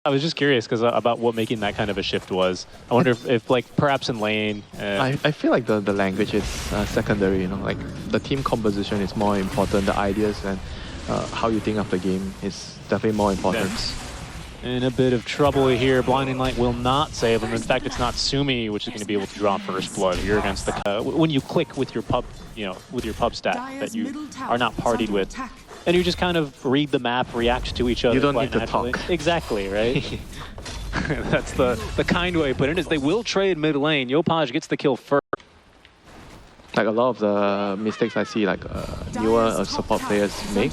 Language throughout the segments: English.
I was just curious because about what making that kind of a shift was. I wonder if like perhaps in lane. I feel like the language is secondary. You know, like the team composition is more important. The ideas and how you think of the game is definitely more important. In a bit of trouble here. Blinding Light will not save him. In fact, it's not Sumi which is going to be able to draw first blood. You're against the when you click with your pub, with your pub stat that you are not partied with, and you just kind of read the map, react to each other. You don't quite need naturally. to talk. Exactly, right? That's the kind way to put it. Is they will trade mid lane. Yopaj gets the kill first. Like a lot of the mistakes I see, like newer support players make,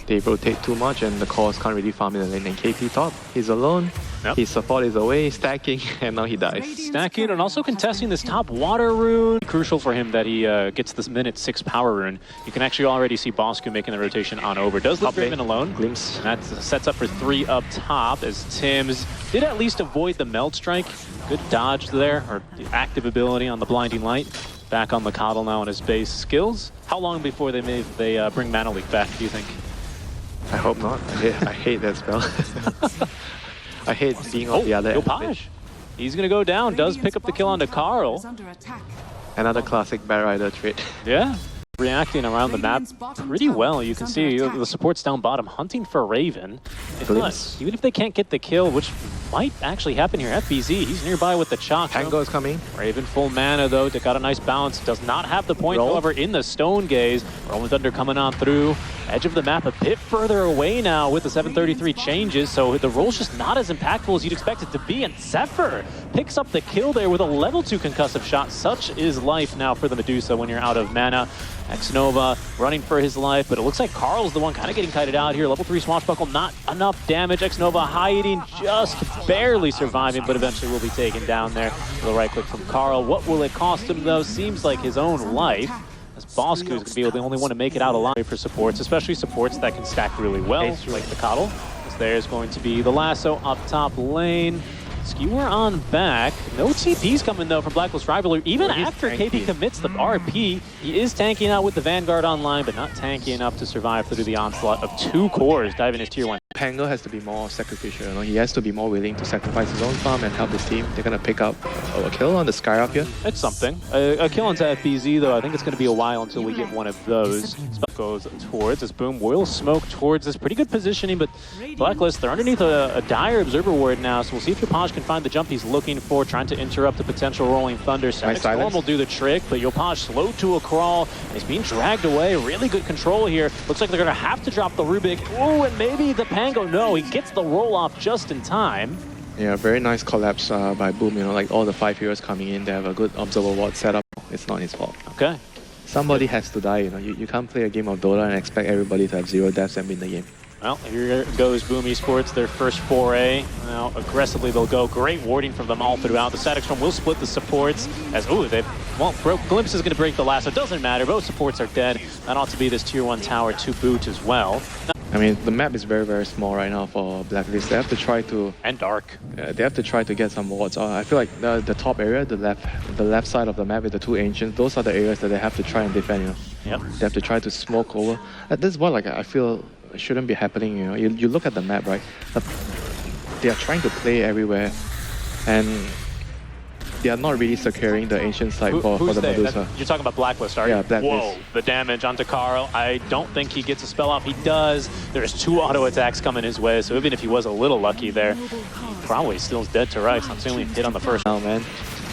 they rotate too much and the cores can't really farm in the lane. And KP top, he's alone, his support is away, stacking, and now he dies. Stacking and also contesting this top water rune. Crucial for him that he gets this minute 6 power rune. You can actually already see Bosku making the rotation on over. Does the Draven alone? Glimpse. And that sets up for 3 up top as Tims did at least avoid the meld strike. Good dodge there, or the active ability on the Blinding Light. Back on the Coddle now on his base skills. How long before they bring Mana Leak back, do you think? I hope not. I hate that spell. I hate being on the other end. Yopaj. He's going to go down. Does pick up the kill onto Carl. Another classic Bear Rider trait. Yeah. Reacting around the map pretty well. You can see the support's down bottom, hunting for Raven. If not, even if they can't get the kill, which might actually happen here. FBZ, he's nearby with the Chalk. Tango is coming. Raven full mana though, got a nice bounce. Does not have the point, however, in the Stone Gaze. Rolling Thunder coming on through. Edge of the map a bit further away now with the 733 changes, so the roll's just not as impactful as you'd expect it to be. And Zephyr picks up the kill there with a level 2 concussive shot. Such is life now for the Medusa when you're out of mana. Xnova running for his life, but it looks like Carl's the one kind of getting kited out here. Level 3 Swashbuckle, not enough damage. Xnova hiding, just barely surviving, but eventually will be taken down there. The right click from Carl. What will it cost him though? Seems like his own life. As Bosku is going to be the only one to make it out alive for supports, especially supports that can stack really well, like the Coddle. As there's going to be the lasso up top lane. Skewer on back. No TPs coming though from Blacklist Rivalry. Even after KP commits the RP, he is tanking out with the Vanguard online, but not tanky enough to survive through the onslaught of 2 cores diving his tier 1. Pango has to be more sacrificial. You know? He has to be more willing to sacrifice his own farm and help his team. They're gonna pick up a kill on the Sky up here. It's something. A kill onto FBZ though. I think it's gonna be a while until we get one of those. Spell goes towards this Boom. Will smoke towards this. Pretty good positioning, but Blacklist, they're underneath a dire Observer Ward now, so we'll see if Yopaj can find the jump he's looking for, trying to interrupt the potential Rolling Thunder. Static Storm will do the trick, but Yopaj slow to a crawl. He's being dragged away. Really good control here. Looks like they're gonna have to drop the Rubik. Oh, and maybe the Pango. No, he gets the roll off just in time. Yeah, very nice collapse by Boom. You know, like all the 5 heroes coming in, they have a good Observer Ward set up. It's not his fault. Okay. Somebody has to die. You know, you can't play a game of Dota and expect everybody to have 0 deaths and win the game. Well, here goes Boom Esports, their first foray. Now, aggressively they'll go. Great warding from them all throughout. The Static Storm will split the supports as, Glimpse is going to break the lasso. Doesn't matter. Both supports are dead. That ought to be this tier 1 tower to boot as well. I mean, the map is very, very small right now for Blacklist. They have to try to... And dark. They have to try to get some wards. I feel like the top area, the left side of the map with the 2 ancients, those are the areas that they have to try and defend, you know. Yep. They have to try to smoke over. This is what I feel shouldn't be happening, you know. You look at the map, right? They are trying to play everywhere, and they are not really securing the ancient side for the Medusa. You're talking about Blacklist, are you? Yeah, Blacklist. Whoa, the damage onto Carl. I don't think he gets a spell off. He does. There's 2 auto attacks coming his way, so even if he was a little lucky there, he probably still is dead to rights. Not only hit on the first. Oh man,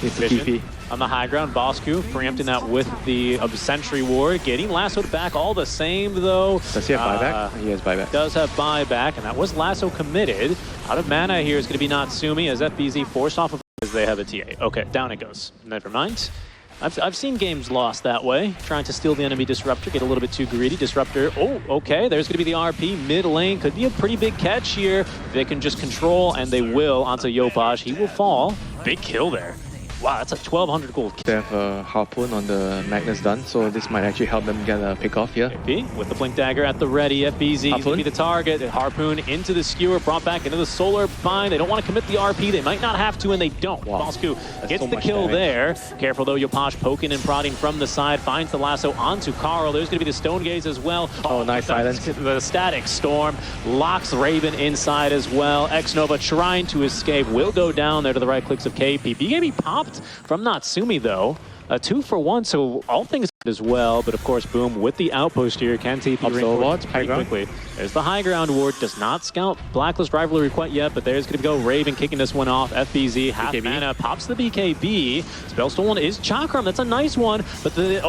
it's the TP. On the high ground, Bosku preempting that with the Sentry Ward, getting lassoed back all the same though. Does he have buyback? He has buyback. Does have buyback, and that was lasso committed. Out of mana here is going to be Natsumi as FBZ forced off of as they have a TA. Okay, down it goes. Never mind. I've seen games lost that way, trying to steal the enemy Disruptor, get a little bit too greedy. Disruptor, oh, okay, there's going to be the RP. Mid lane could be a pretty big catch here. They can just control, and they will, onto Yopaj. He will fall. Big kill there. Wow, that's a 1200 gold. They have a harpoon on the Magnus done, so this might actually help them get a pick off here. FB with the blink dagger at the ready. FBZ is going to be the target. Harpoon into the skewer, brought back into the solar bind. They don't want to commit the RP. They might not have to, and they don't. Wow. Bosku gets so the much kill damage. there. Careful though, Yopash poking and prodding from the side. Finds the lasso onto Carl. There's going to be the stone gaze as well. Oh, nice silence. The static storm locks Raven inside as well. X-Nova trying to escape. Will go down there to the right clicks of KP. BKB popped from Natsumi though. A 2-for-1, so all things as well, but of course, Boom with the outpost here can TP Observer, high ground. quickly. There's the high ground ward, does not scout Blacklist rivalry quite yet, but there's going to go Raven kicking this one off. FBZ, half mana, pops the BKB. Spell stolen is Chakram, that's a nice one, but the,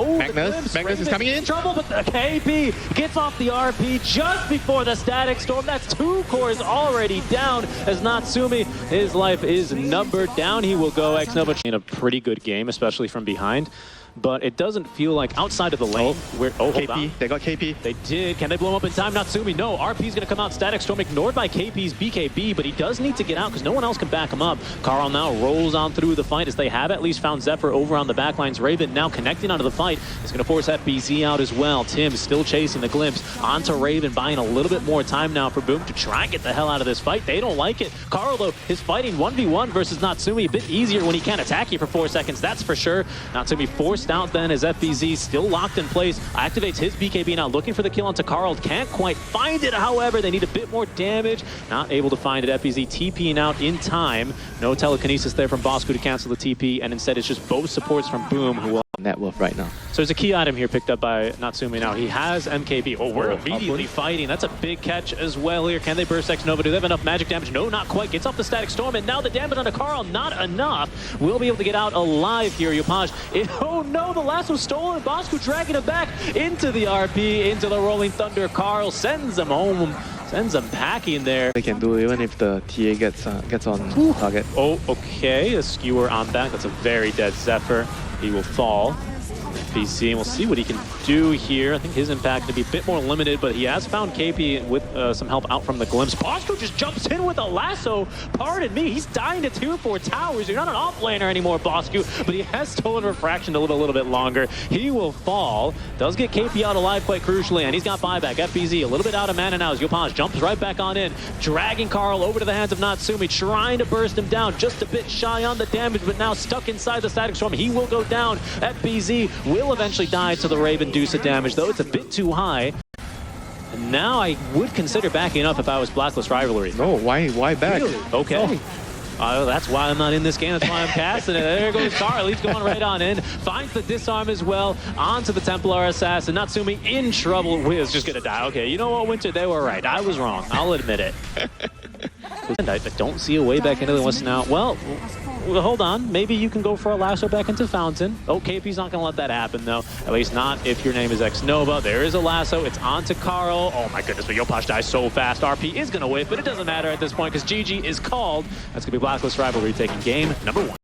Magnus is coming in. Trouble, but the KP gets off the RP just before the static storm. That's 2 cores already down as Natsumi, his life is numbered. Down he will go. X-Nova in a pretty good game, especially from behind. But it doesn't feel like outside of the lane. KP, they got KP. They did. Can they blow him up in time? Natsumi, no. RP's going to come out. Static Storm ignored by KP's BKB, but he does need to get out because no one else can back him up. Carl now rolls on through the fight as they have at least found Zephyr over on the backlines. Raven now connecting onto the fight. It's going to force FBZ out as well. Tim still chasing the glimpse onto Raven, buying a little bit more time now for Boom to try and get the hell out of this fight. They don't like it. Carl, though, is fighting 1v1 versus Natsumi. A bit easier when he can't attack you for 4 seconds, that's for sure. Natsumi forced out then as FBZ still locked in place, activates his BKB now looking for the kill onto Carl, can't quite find it, however they need a bit more damage, not able to find it. FBZ TPing out in time, no telekinesis there from Bosku to cancel the TP, and instead it's just both supports from Boom who will net worth right now. So there's a key item here picked up by Natsumi now. He has MKB. Oh, we're immediately fighting. That's a big catch as well here. Can they burst X-Nova? Do they have enough magic damage? No, not quite. Gets off the static storm, and now the damage onto Carl, not enough. We'll be able to get out alive here. Yopaj. Oh no, the lasso's stolen. Bosku dragging it back into the RP, into the Rolling Thunder. Carl sends him home. Sends them packing there. They can do even if the TA gets on target. Oh, okay. A skewer on that. That's a very dead Zephyr. He will fall. BC, and we'll see what he can do here. I think his impact to be a bit more limited, but he has found KP with some help out from the glimpse. Bosco just jumps in with a lasso. Pardon me, he's dying to 2-4 towers. You're not an off-laner anymore, Bosco, but he has stolen refraction to live a little bit longer. He will fall. Does get KP out alive quite crucially, and he's got buyback. FBZ a little bit out of mana now as Yopaj jumps right back on in, dragging Carl over to the hands of Natsumi, trying to burst him down, just a bit shy on the damage, but now stuck inside the static storm. He will go down. FBZ will eventually die to the Raven Deuce of damage, though it's a bit too high. And now I would consider backing up if I was Blacklist Rivalry. No, why back? Really? Okay. That's why I'm not in this game. That's why I'm casting it. There goes Carl. He's going right on in. Finds the disarm as well. Onto the Templar Assassin. Natsumi in trouble. Wiz just going to die. Okay, you know what, Winter? They were right. I was wrong. I'll admit it. And I don't see a way back into the West now. Well, hold on. Maybe you can go for a lasso back into Fountain. Oh, KP's not going to let that happen, though. At least not if your name is X-Nova. There is a lasso. It's onto Carl. Oh, my goodness, but Yopash dies so fast. RP is going to win, but it doesn't matter at this point because GG is called. That's going to be Blacklist Rivalry taking game number 1.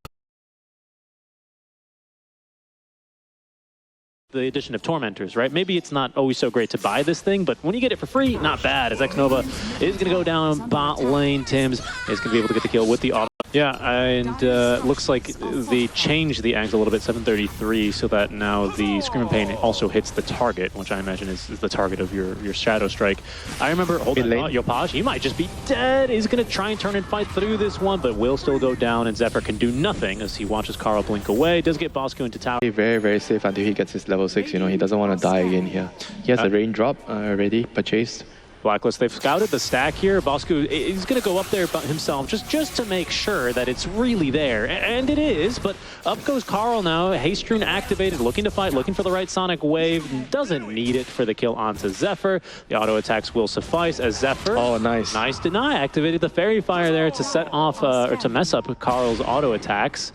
The addition of Tormentors, right? Maybe it's not always so great to buy this thing, but when you get it for free, not bad. As X-Nova is going to go down bot lane. Tims is going to be able to get the kill with the auto. Yeah, and looks like they changed the angle a little bit, 733, so that now the Screaming Pain also hits the target, which I imagine is the target of your Shadow Strike. I remember holding Yopaj, he might just be dead. He's going to try and turn and fight through this one, but will still go down, and Zephyr can do nothing as he watches Carl blink away. Does get Bosco into tower. Very, very safe until he gets his level 6, you know, he doesn't want to die again here. He has a raindrop already purchased. Blacklist, they've scouted the stack here. Bosco is going to go up there himself just to make sure that it's really there. And it is, but up goes Carl now. Haste Rune activated, looking to fight, looking for the right Sonic Wave. Doesn't need it for the kill onto Zephyr. The auto attacks will suffice as Zephyr. Oh, nice. Nice deny. Activated the Fairy Fire there to set off, or to mess up Carl's auto attacks.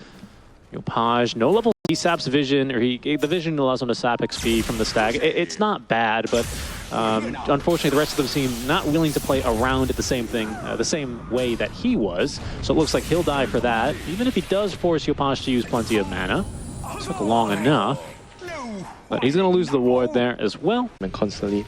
Yopaj, no level. He saps vision, or the vision allows him to sap XP from the stack. It's not bad, but unfortunately the rest of them seem not willing to play around at the same thing, the same way that he was. So it looks like he'll die for that, even if he does force Yopaj to use plenty of mana. Took long enough, but he's going to lose the ward there as well. And constantly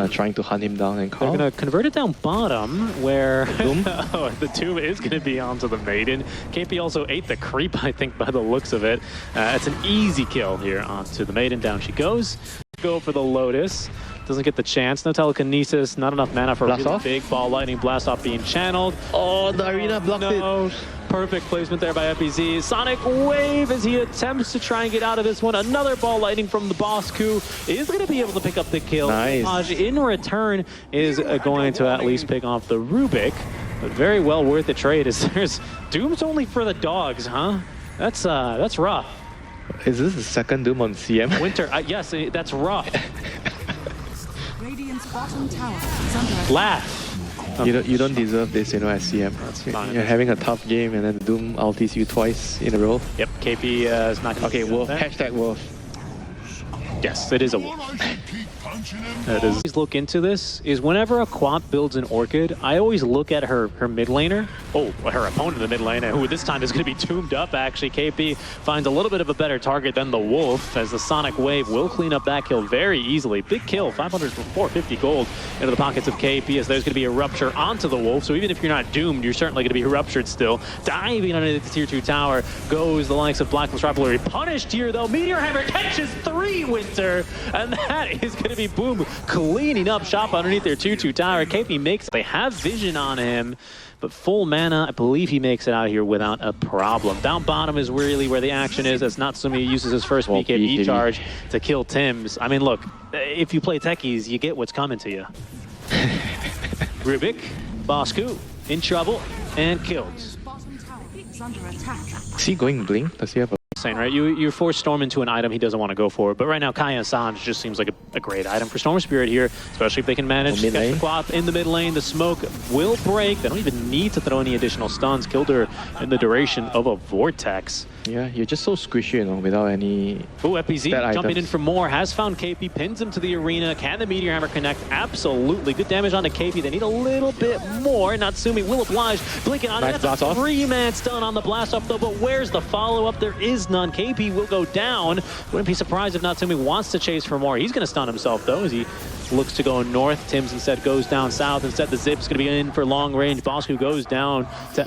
trying to hunt him down. And They're going to convert it down bottom, where the Doom is going to be onto the Maiden. KP also ate the creep, I think, by the looks of it. It's an easy kill here onto the Maiden. Down she goes. Go for the Lotus. Doesn't get the chance. No telekinesis. Not enough mana for a really big ball lightning blast off being channeled. Oh, the arena blocked it. Perfect placement there by FBZ. Sonic Wave as he attempts to try and get out of this one. Another ball lightning from the Bosku is going to be able to pick up the kill. Nice. In return is going to at least pick off the Rubik. But very well worth the trade as there's Doom's only for the dogs, huh? That's rough. Is this the second Doom on CM? Winter, yes, that's rough. Radiant's bottom tower is under attack. Laugh. You don't deserve this, as CM. That's fine. You're having a tough game and then Doom ultis you twice in a row. Yep, KP is not going to. Okay, Wolf. Hashtag Wolf. Yes, it is a Wolf. It is. Always look into this is whenever a quad builds an Orchid, I always look at her mid laner. Oh, her opponent in the mid lane, who this time is going to be tombed up. Actually, KP finds a little bit of a better target than the Wolf, as the Sonic Wave will clean up that kill very easily. Big kill, 500 for 450 gold into the pockets of KP, as there's going to be a rupture onto the Wolf. So even if you're not doomed, you're certainly going to be ruptured still. Diving underneath the tier 2 tower goes the likes of BLACKLIST Rapier. Punished here though. Meteor Hammer catches 3 Winter, and that is going to be Boom cleaning up shop underneath their 2-2 tower. KP makes, they have vision on him, but full mana, I believe he makes it out here without a problem. Down bottom is really where the action is, as Natsumi uses his first BKB charge to kill Tims. I mean, look, if you play techies, you get what's coming to you. Rubik, Bosku in trouble and killed. Bottom tower is under attack. Is he going Blink? Does he have a... Right? You force Storm into an item he doesn't want to go for, but right now Kaya Sanj just seems like a great item for Storm Spirit here, especially if they can manage to catch the Quap in the mid lane. The smoke will break. They don't even need to throw any additional stuns. Killed her in the duration of a Vortex. Yeah, you're just so squishy, without any... Oh, FPZ jumping in for more. Has found KP, pins him to the arena. Can the Meteor Hammer connect? Absolutely. Good damage on the KP. They need a little bit more. Natsumi will oblige. Blinking on it. That's a 3-man stun on the blast off though, but where's the follow-up? There is none. KP will go down. Wouldn't be surprised if Natsumi wants to chase for more. He's going to stun himself though, as he looks to go north. Tims instead goes down south. Instead the Zip's going to be in for long range. Bosku goes down to...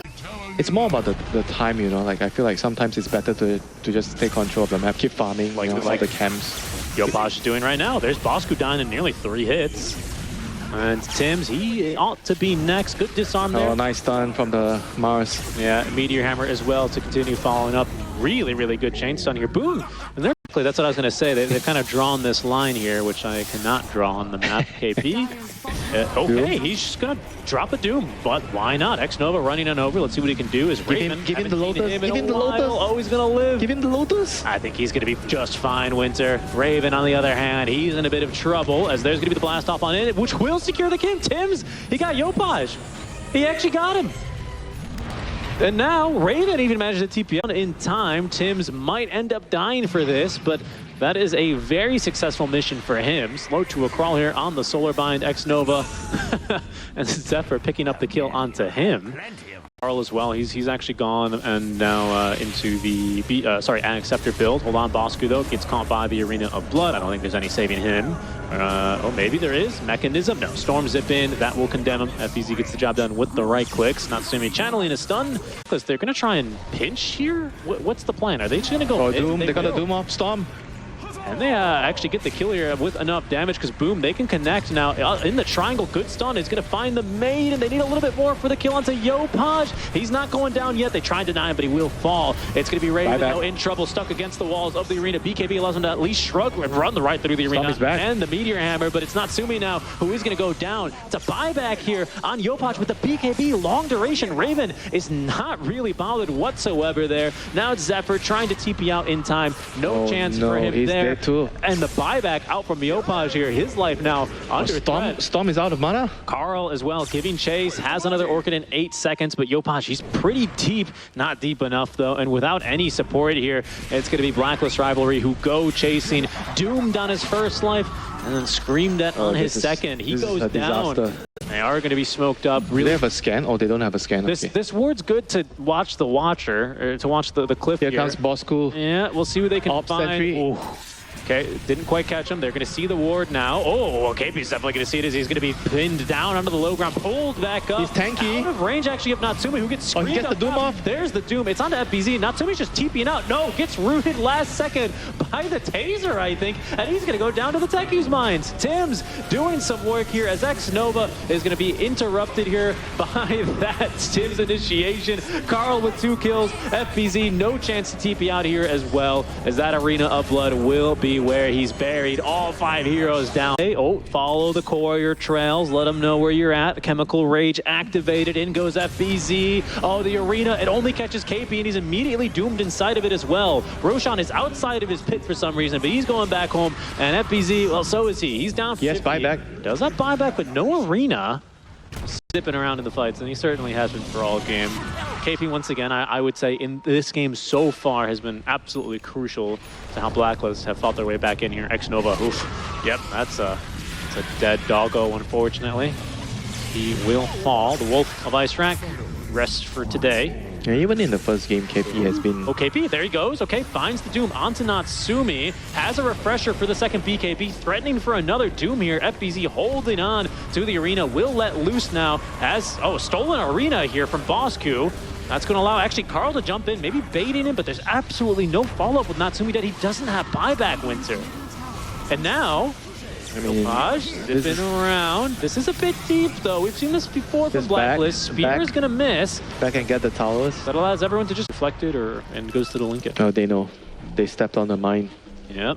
It's more about the time, like I feel like sometimes it's better to just take control of the map, keep farming, like the camps. Yopaj is doing right now. There's Bosku down in nearly 3 hits. And Tims, he ought to be next. Good disarm there. Oh, nice stun from the Mars. Yeah, Meteor Hammer as well to continue following up. Really, really good chain stun here. Boom! And they're that's what I was going to say. They've kind of drawn this line here, which I cannot draw on the map. KP. Okay, he's just going to drop a Doom, but why not? X-Nova running on over. Let's see what he can do. Is Raven. Give him the Lotus. Give him the Lotus. Oh, he's going to live. Give him the Lotus. I think he's going to be just fine, Winter. Raven, on the other hand, he's in a bit of trouble, as there's going to be the blast off on it, which will secure the king. Tims, he got Yopaj. He actually got him. And now, Raven even managed to TP out in time. Tims might end up dying for this, but that is a very successful mission for him. Slow to a crawl here on the Solar Bind, X-Nova. And Zephyr picking up the kill onto him. Carl as well, he's actually gone and now into the Scepter build. Hold on, Bosku though, gets caught by the Arena of Blood. I don't think there's any saving him. Oh, maybe there is. Mechanism, no. Storm zip in, that will condemn him. FBZ gets the job done with the right clicks. Natsumi channeling a stun, because they're going to try and pinch here? What's the plan? Are they just going to go? Oh, Doom, they got a Doom off Storm. And they actually get the kill here with enough damage, because Boom, they can connect now in the triangle. Good stun is going to find the maid, and they need a little bit more for the kill onto Yopaj. He's not going down yet. They try and deny him, but he will fall. It's going to be Raven now in trouble, stuck against the walls of the arena. BKB allows him to at least shrug and run right through the arena. And the Meteor Hammer, but it's Natsumi now who is going to go down. It's a buyback here on Yopaj with the BKB. Long duration. Raven is not really bothered whatsoever there. Now it's Zephyr trying to TP out in time. No chance for him there. Too. And the buyback out from Yopaj here. His life now under threat. Storm is out of mana. Carl as well giving chase. Has another Orchid in 8 seconds, but Yopaj, he's pretty deep. Not deep enough though. And without any support here, it's going to be BLACKLIST Rivalry who go chasing. Doomed on his first life and then screamed at on his second. He goes down. Disaster. They are going to be smoked up. Really. Do they have a scan? Oh, they don't have a scan. This ward's good to watch the Watcher, or to watch the cliff here. Here comes Bosku. Yeah, we'll see who they can find. Okay, didn't quite catch him. They're going to see the ward now. Oh, KP's definitely going to see it as he's going to be pinned down onto the low ground, pulled back up. He's tanky. Out of range, actually, of Natsumi, who gets screened he gets the Doom off. There's the Doom. It's onto FBZ. Natsumi's just TPing out. No, gets rooted last second by the taser, I think. And he's going to go down to the Techies mines. Tim's doing some work here as X-Nova is going to be interrupted here by that Tim's initiation. Carl with 2 kills. FBZ, no chance to TP out here as well, as that Arena of Blood will be where he's buried. All 5 heroes down. Hey, oh, follow the courier trails. Let them know where you're at. Chemical Rage activated. In goes FBZ. Oh, the Arena. It only catches KP, and he's immediately doomed inside of it as well. Roshan is outside of his pit for some reason, but he's going back home. And FBZ, well, so is he. He's down for 50. Buyback. Does have buyback, but no Arena. Zipping around in the fights, and he certainly has been for all game. KP, once again, I would say in this game so far has been absolutely crucial to how Blacklist have fought their way back in here. X-Nova, oof. Yep, that's a dead doggo, unfortunately. He will fall. The Wolf of Ice Rack rests for today. Yeah, even in the first game, KP has been... Oh, KP, there he goes. Okay, finds the Doom onto Natsumi. Has a refresher for the second BKB, threatening for another Doom here. FBZ holding on to the Arena. Will let loose now. Has, oh, stolen Arena here from Bosku. That's going to allow actually Carl to jump in, maybe baiting him, but there's absolutely no follow-up with Natsumi that he doesn't have buyback, Winter. And now... I mean, zipping around. This is a bit deep, though. We've seen this before from Blacklist. Spear is going to miss. Back and get the towers. That allows everyone to just deflect it and goes to the link it. Oh, they know. They stepped on the mine. Yep.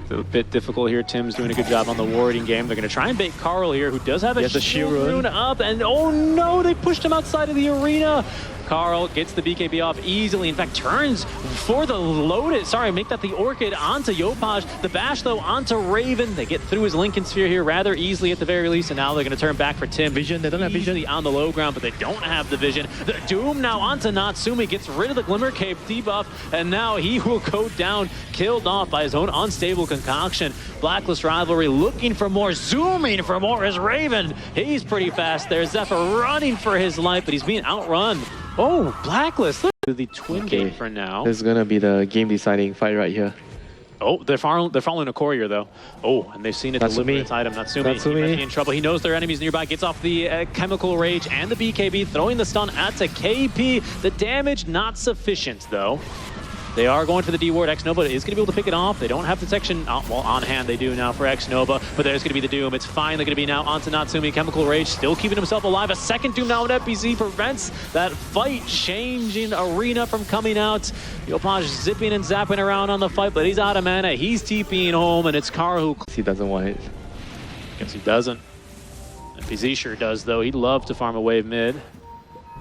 It's a bit difficult here. Tim's doing a good job on the warding game. They're going to try and bait Carl here, who does have a shield rune up. And oh no, they pushed him outside of the Arena. Carl gets the BKB off easily. In fact, turns for the loaded. Sorry, make that the Orchid onto Yopaj. The bash, though, onto Raven. They get through his Lincoln Sphere here rather easily at the very least, and now they're going to turn back for Tim. Vision, they don't have vision. On the low ground, but they don't have the vision. The Doom now onto Natsumi, gets rid of the Glimmer Cape debuff, and now he will go down, killed off by his own unstable concoction. Blacklist rivalry looking for more, zooming for more is Raven. He's pretty fast there. Zephyr running for his life, but he's being outrun. Oh, Blacklist, look at the twin game for now. This is going to be the game-deciding fight right here. Oh, they're following a courier, though. Oh, and they've seen it deliver its item. Natsumi, he might be in trouble. He knows there are enemies nearby. Gets off the Chemical Rage and the BKB, throwing the stun at the KP. The damage not sufficient, though. They are going for the D-Ward. X-Nova is going to be able to pick it off. They don't have detection. Well, on hand they do now for X-Nova, but there's going to be the Doom. It's finally going to be now onto Natsumi. Chemical Rage still keeping himself alive. A second Doom now at FBZ prevents that fight-changing Arena from coming out. Yopaj zipping and zapping around on the fight, but he's out of mana. He's TPing home, and it's Kara who... He doesn't want it. Guess he doesn't. FBZ sure does, though. He'd love to farm a wave mid.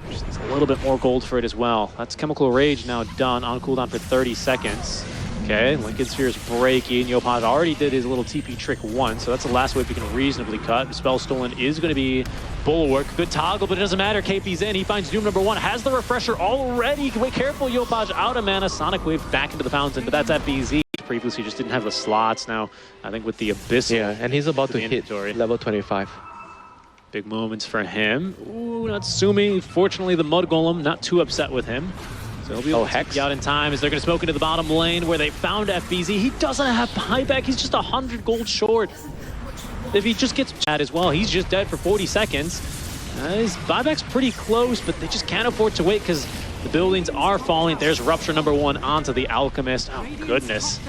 Just needs a little bit more gold for it as well. That's Chemical Rage now done on cooldown for 30 seconds. Okay, Lincoln Sphere is breaking. Yopaj already did his little TP trick once, so that's the last wave we can reasonably cut. Spell Stolen is going to be Bulwark. Good toggle, but it doesn't matter. KP's in. He finds Doom number 1. Has the refresher already. Wait, careful, Yopaj out of mana. Sonic Wave back into the fountain, but that's FBZ. Previously just didn't have the slots. Now, I think with the Abyss. Yeah, and he's about to hit level 25. Big moments for him. Ooh, Natsumi. Fortunately, the Mud Golem not too upset with him. So he'll be able to take out in time as they're going to smoke into the bottom lane where they found FBZ. He doesn't have buyback. He's just 100 gold short. If he just gets chat as well, he's just dead for 40 seconds. His buyback's pretty close, but they just can't afford to wait because the buildings are falling. There's Rupture number 1 onto the Alchemist. Oh, goodness.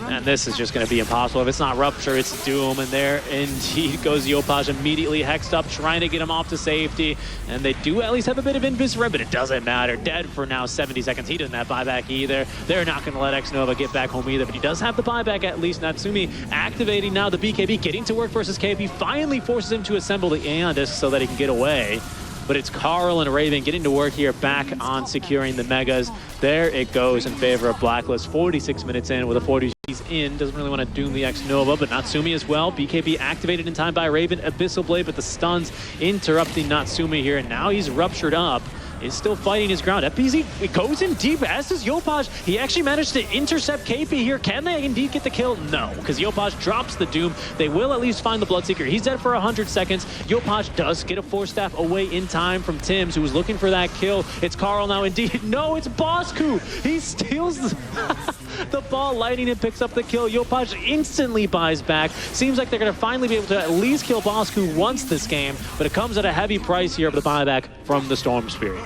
And this is just going to be impossible. If it's not Rupture, it's Doom. And there indeed goes Yopaj, immediately hexed up, trying to get him off to safety. And they do at least have a bit of invis for him, but it doesn't matter. Dead for now 70 seconds. He doesn't have buyback either. They're not going to let X-Nova get back home either, but he does have the buyback at least. Natsumi activating now the BKB, getting to work versus KP, finally forces him to assemble the Aeon Disc so that he can get away. But it's Carl and Raven getting to work here, back on securing the Megas. There it goes in favor of Blacklist. 46 minutes in with a 40. He's in, doesn't really want to doom the X-Nova, but Natsumi as well. BKB activated in time by Raven. Abyssal Blade, but the stuns interrupting Natsumi here, and now he's ruptured up. Is still fighting his ground. FBZ, it goes in deep, as does Yopaj. He actually managed to intercept KP here. Can they indeed get the kill? No, because Yopaj drops the Doom. They will at least find the Bloodseeker. He's dead for 100 seconds. Yopaj does get a Force Staff away in time from Tims, who was looking for that kill. It's Carl now indeed. No, it's Bosku. He steals the... The ball lightning and picks up the kill. Yopaj instantly buys back. Seems like they're going to finally be able to at least kill Bosku once this game, but it comes at a heavy price here of the buyback from the Storm Spirit.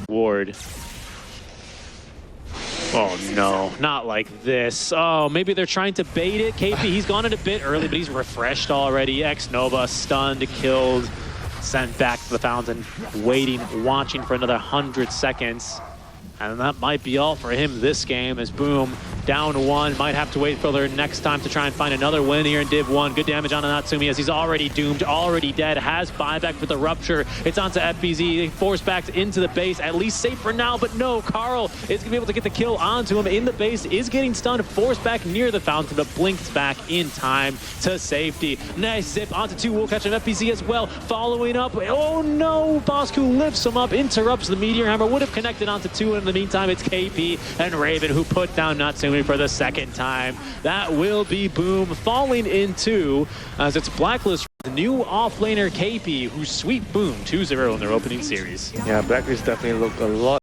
Ward. Oh no, not like this. Oh, maybe they're trying to bait it. KP, he's gone in a bit early, but he's refreshed already. X-Nova stunned, killed, sent back to the fountain, waiting, watching for another 100 seconds. And that might be all for him this game as Boom down one. Might have to wait for their next time to try and find another win here in Div 1. Good damage on Natsumi as he's already doomed, already dead. Has buyback with the Rupture. It's onto FBZ. Forced back into the base. At least safe for now, but no. Carl is going to be able to get the kill onto him in the base. Is getting stunned. Forced back near the fountain, but blinks back in time to safety. Nice zip onto 2. We'll catch an FBZ as well. Following up. Oh no. Bosku lifts him up. Interrupts the Meteor Hammer. Would have connected onto 2. In the meantime, it's KP and Raven who put down Natsumi for the second time. That will be Boom falling in 2 as it's Blacklist, the new offlaner KP who sweep Boom 2-0 in their opening series. Yeah, Blacklist definitely looked a lot